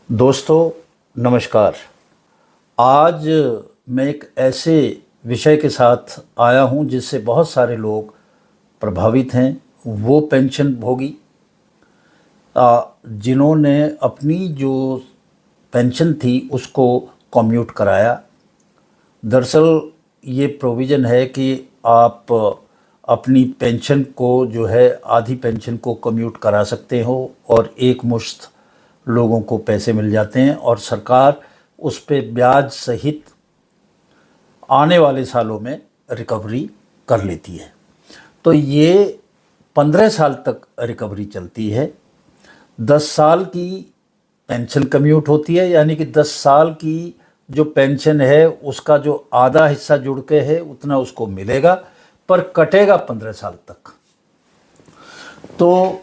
दोस्तों नमस्कार। आज मैं एक ऐसे विषय के साथ आया हूं जिससे बहुत सारे लोग प्रभावित हैं। वो पेंशन भोगी जिन्होंने अपनी जो पेंशन थी उसको कम्यूट कराया। दरअसल ये प्रोविज़न है कि आप अपनी पेंशन को जो है आधी पेंशन को कम्यूट करा सकते हो और एक मुश्त लोगों को पैसे मिल जाते हैं और सरकार उस पे ब्याज सहित आने वाले सालों में रिकवरी कर लेती है। तो ये 15 साल तक रिकवरी चलती है। 10 साल की पेंशन कम्यूट होती है, यानी कि 10 साल की जो पेंशन है उसका जो आधा हिस्सा जुड़ के है उतना उसको मिलेगा, पर कटेगा 15 साल तक। तो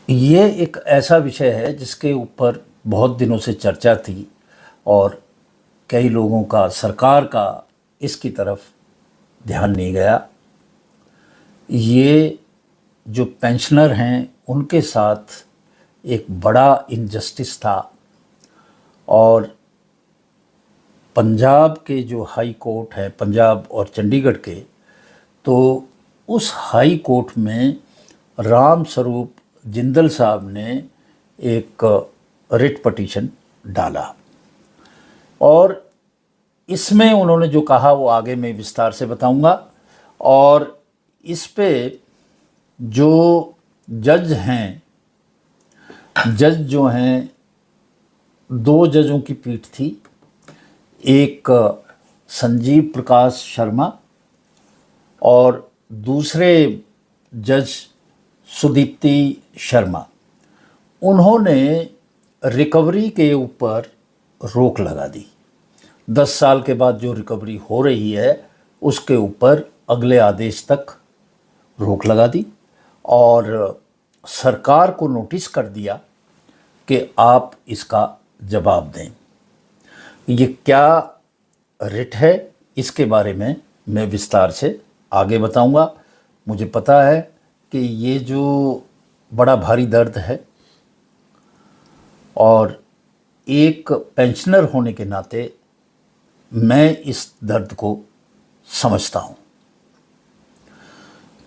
ये एक ऐसा विषय है जिसके ऊपर बहुत दिनों से चर्चा थी और कई लोगों का, सरकार का इसकी तरफ ध्यान नहीं गया। ये जो पेंशनर हैं उनके साथ एक बड़ा इनजस्टिस था और पंजाब के जो हाई कोर्ट है, पंजाब और चंडीगढ़ के, तो उस हाई कोर्ट में राम स्वरूप जिंदल साहब ने एक रिट पिटीशन डाला और इसमें उन्होंने जो कहा वो आगे मैं विस्तार से बताऊंगा। और इस पे जो जज हैं, जज जो हैं, 2 जजों की पीठ थी। एक संजीव प्रकाश शर्मा और दूसरे जज सुदीप्ति शर्मा। उन्होंने रिकवरी के ऊपर रोक लगा दी। 10 साल के बाद जो रिकवरी हो रही है उसके ऊपर अगले आदेश तक रोक लगा दी और सरकार को नोटिस कर दिया कि आप इसका जवाब दें। ये क्या रिट है इसके बारे में मैं विस्तार से आगे बताऊंगा। मुझे पता है कि ये जो बड़ा भारी दर्द है और एक पेंशनर होने के नाते मैं इस दर्द को समझता हूँ।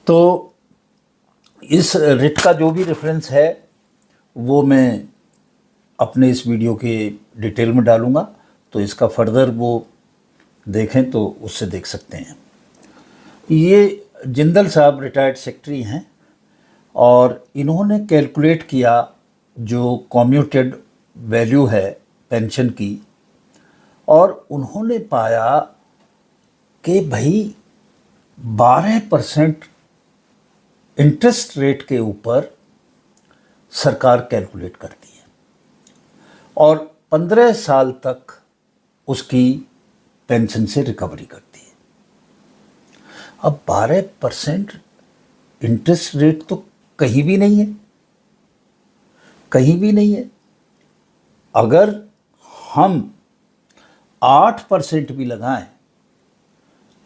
तो इस रिट का जो भी रेफरेंस है वो मैं अपने इस वीडियो के डिटेल में डालूँगा, तो इसका फर्दर वो देखें तो उससे देख सकते हैं। ये जिंदल साहब रिटायर्ड सेक्रेटरी हैं और इन्होंने कैलकुलेट किया जो कम्यूटेड वैल्यू है पेंशन की, और उन्होंने पाया कि भाई 12% इंटरेस्ट रेट के ऊपर सरकार कैलकुलेट करती है और 15 साल तक उसकी पेंशन से रिकवरी करती है। अब 12% इंटरेस्ट रेट तो कहीं भी नहीं है, कहीं भी नहीं है। अगर हम 8% भी लगाएं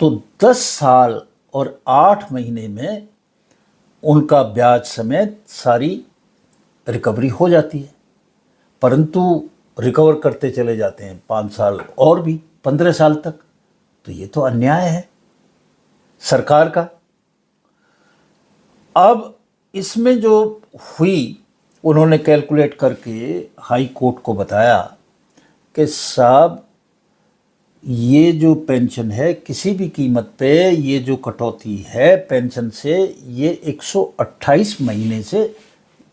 तो 10 साल और 8 महीने में उनका ब्याज समेत सारी रिकवरी हो जाती है, परंतु रिकवर करते चले जाते हैं 5 साल और भी 15 साल तक। तो ये तो अन्याय है सरकार का। अब इसमें जो हुई, उन्होंने कैलकुलेट करके हाई कोर्ट को बताया कि साहब ये जो पेंशन है किसी भी कीमत पे ये जो कटौती है पेंशन से, ये 128 महीने से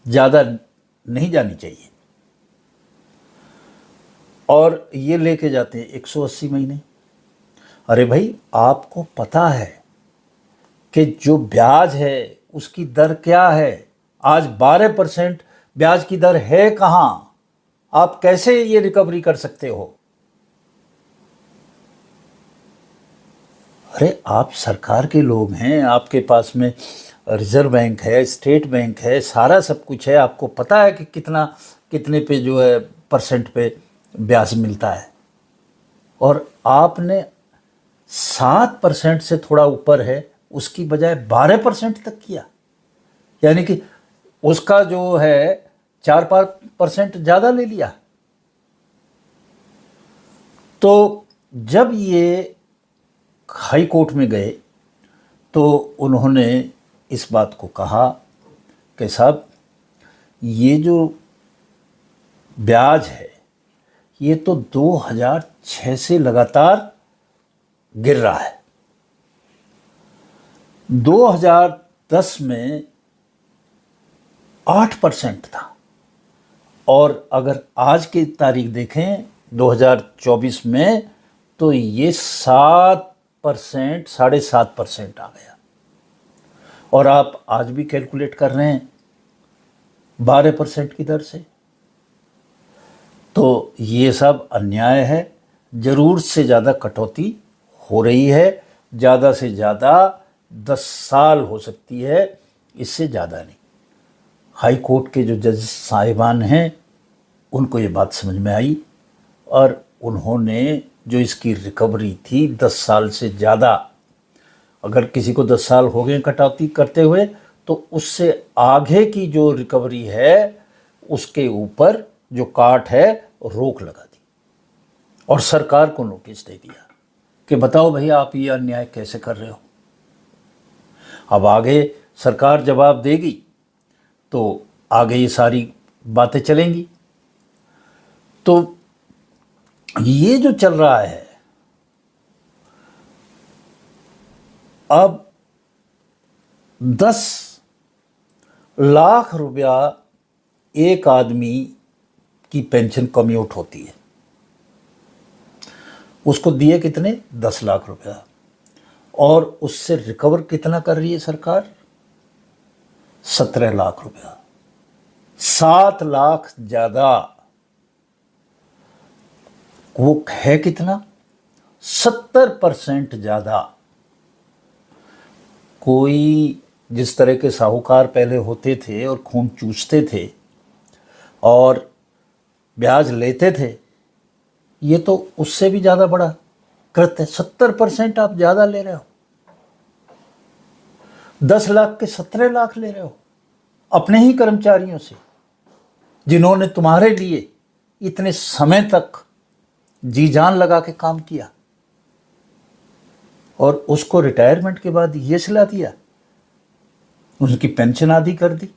ज़्यादा नहीं जानी चाहिए और ये लेके जाते हैं 180 महीने। अरे भाई, आपको पता है कि जो ब्याज है उसकी दर क्या है? आज 12% ब्याज की दर है कहाँ? आप कैसे ये रिकवरी कर सकते हो? अरे आप सरकार के लोग हैं, आपके पास में रिजर्व बैंक है, स्टेट बैंक है, सारा सब कुछ है। आपको पता है कि कितने पे जो है परसेंट पे ब्याज मिलता है, और आपने 7% से थोड़ा ऊपर है उसकी बजाय 12% तक किया। यानी कि उसका जो है 4% ज़्यादा ले लिया। तो जब ये हाई कोर्ट में गए तो उन्होंने इस बात को कहा कि साहब ये जो ब्याज है ये तो 2006 से लगातार गिर रहा है। 2010 में 8% था और अगर आज की तारीख देखें 2024 में तो ये 7%, 7.5% आ गया। और आप आज भी कैलकुलेट कर रहे हैं 12% की दर से। तो ये सब अन्याय है। ज़रूर से ज़्यादा कटौती हो रही है, ज़्यादा से ज़्यादा 10 साल हो सकती है, इससे ज़्यादा नहीं। हाई कोर्ट के जो जज साहिबान हैं उनको ये बात समझ में आई और उन्होंने जो इसकी रिकवरी थी 10 साल से ज़्यादा, अगर किसी को 10 साल हो गए कटौती करते हुए, तो उससे आगे की जो रिकवरी है उसके ऊपर जो काट है रोक लगा दी और सरकार को नोटिस दे दिया कि बताओ भाई आप ये अन्याय कैसे कर रहे हो। अब आगे सरकार जवाब देगी तो आगे ये सारी बातें चलेंगी। तो ये जो चल रहा है अब 10 लाख रुपया एक आदमी की पेंशन कम्यूट होती है, उसको दिए कितने 10 लाख रुपया, और उससे रिकवर कितना कर रही है सरकार 17 लाख रुपया, 7 लाख ज़्यादा। वो है कितना 70% ज़्यादा। कोई जिस तरह के साहूकार पहले होते थे और खून चूसते थे और ब्याज लेते थे, ये तो उससे भी ज़्यादा बड़ा कृत्य है। 70% आप ज़्यादा ले रहे हो, 10 लाख के 17 लाख ले रहे हो अपने ही कर्मचारियों से, जिन्होंने तुम्हारे लिए इतने समय तक जी जान लगा के काम किया, और उसको रिटायरमेंट के बाद ये सिला दिया, उनकी पेंशन आधी कर दी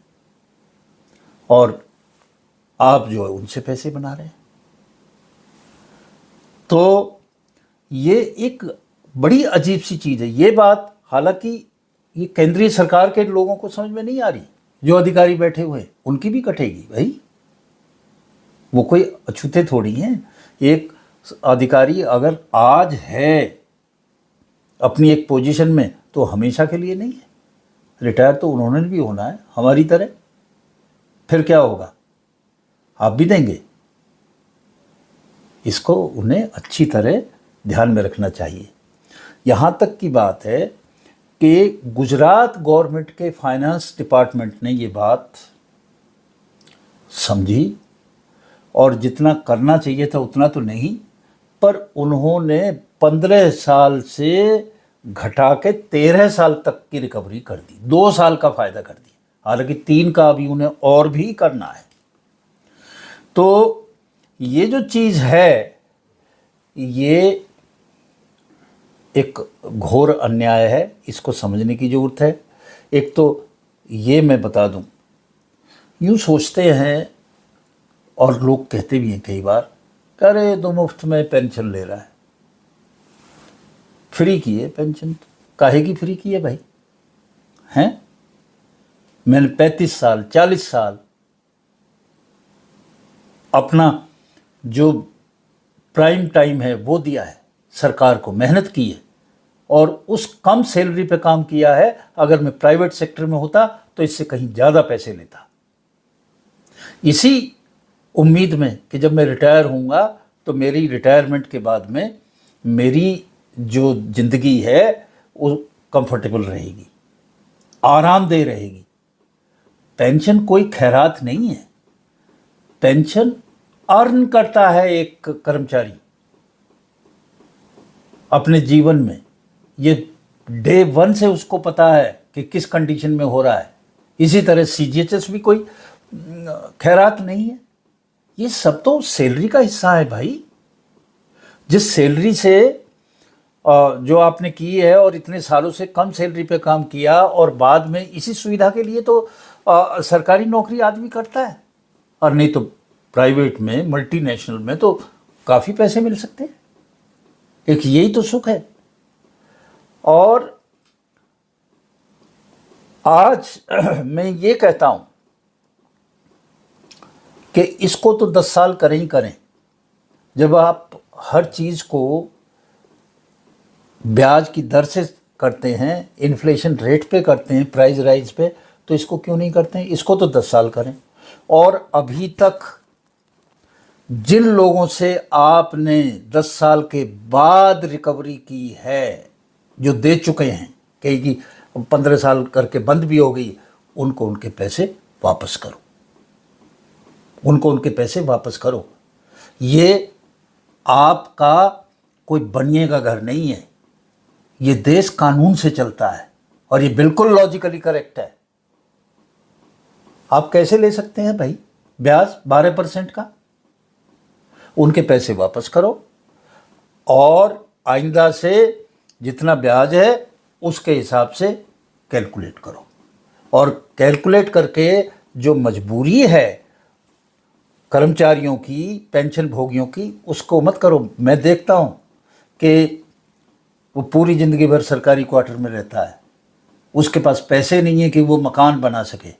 और आप जो है उनसे पैसे बना रहे हैं। तो ये एक बड़ी अजीब सी चीज़ है। ये बात हालांकि ये केंद्रीय सरकार के लोगों को समझ में नहीं आ रही, जो अधिकारी बैठे हुए हैं उनकी भी कटेगी भाई, वो कोई अछूते थोड़ी हैं। एक अधिकारी अगर आज है अपनी एक पोजीशन में तो हमेशा के लिए नहीं है, रिटायर तो उन्होंने भी होना है हमारी तरह। फिर क्या होगा, आप भी देंगे। इसको उन्हें अच्छी तरह ध्यान में रखना चाहिए। यहाँ तक की बात है कि गुजरात गवर्नमेंट के फाइनेंस डिपार्टमेंट ने ये बात समझी और जितना करना चाहिए था उतना तो नहीं, पर उन्होंने 15 साल से घटा के 13 साल तक की रिकवरी कर दी, 2 साल का फ़ायदा कर दिया। हालांकि 3 का अभी उन्हें और भी करना है। तो ये जो चीज़ है ये एक घोर अन्याय है, इसको समझने की ज़रूरत है। एक तो ये मैं बता दूं, यूँ सोचते हैं और लोग कहते भी हैं कई बार, अरे तो मुफ्त में पेंशन ले रहा है, फ्री की है पेंशन, काहे की फ्री की है भाई हैं। मैंने 35 साल 40 साल अपना जो प्राइम टाइम है वो दिया है, सरकार को मेहनत की है और उस कम सैलरी पे काम किया है। अगर मैं प्राइवेट सेक्टर में होता तो इससे कहीं ज़्यादा पैसे लेता, इसी उम्मीद में कि जब मैं रिटायर होऊंगा तो मेरी रिटायरमेंट के बाद में मेरी जो ज़िंदगी है वो कंफर्टेबल रहेगी, आरामदेह रहेगी। पेंशन कोई खैरात नहीं है, पेंशन अर्न करता है एक कर्मचारी अपने जीवन में। ये डे 1 से उसको पता है कि किस कंडीशन में हो रहा है। इसी तरह CGHS भी कोई खैरात नहीं है। ये सब तो सैलरी का हिस्सा है भाई। जिस सैलरी से जो आपने की है और इतने सालों से कम सैलरी पे काम किया, और बाद में इसी सुविधा के लिए तो सरकारी नौकरी आदमी करता है, और नहीं तो प्राइवेट में, मल्टीनेशनल में तो काफ़ी पैसे मिल सकते हैं। एक यही तो सुख है। और आज मैं ये कहता हूं कि इसको तो 10 साल करें ही करें। जब आप हर चीज़ को ब्याज की दर से करते हैं, इन्फ्लेशन रेट पे करते हैं, प्राइस राइज पे, तो इसको क्यों नहीं करते हैं? इसको तो 10 साल करें। और अभी तक जिन लोगों से आपने 10 साल के बाद रिकवरी की है, जो दे चुके हैं, कहीं 15 साल करके बंद भी हो गई, उनको उनके पैसे वापस करो, उनको उनके पैसे वापस करो। ये आपका कोई बनिए का घर नहीं है, ये देश कानून से चलता है, और ये बिल्कुल लॉजिकली करेक्ट है। आप कैसे ले सकते हैं भाई ब्याज 12% का? उनके पैसे वापस करो, और आइंदा से जितना ब्याज है उसके हिसाब से कैलकुलेट करो, और कैलकुलेट करके जो मजबूरी है कर्मचारियों की, पेंशन भोगियों की, उसको मत करो। मैं देखता हूँ कि वो पूरी ज़िंदगी भर सरकारी क्वार्टर में रहता है, उसके पास पैसे नहीं है कि वो मकान बना सके,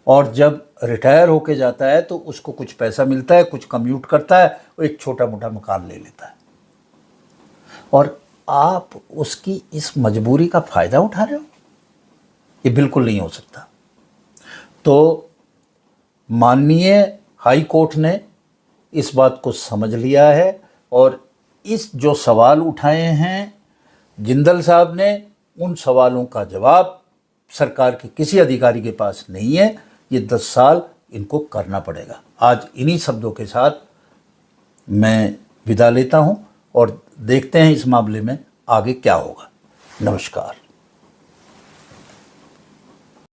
और जब रिटायर होके जाता है तो उसको कुछ पैसा मिलता है, कुछ कम्यूट करता है, वो एक छोटा मोटा मकान ले लेता है। और आप उसकी इस मजबूरी का फ़ायदा उठा रहे हो? ये बिल्कुल नहीं हो सकता। तो माननीय हाई कोर्ट ने इस बात को समझ लिया है, और इस जो सवाल उठाए हैं जिंदल साहब ने, उन सवालों का जवाब सरकार के किसी अधिकारी के पास नहीं है। ये 10 साल इनको करना पड़ेगा। आज इन्हीं शब्दों के साथ मैं विदा लेता हूँ, और देखते हैं इस मामले में आगे क्या होगा। नमस्कार।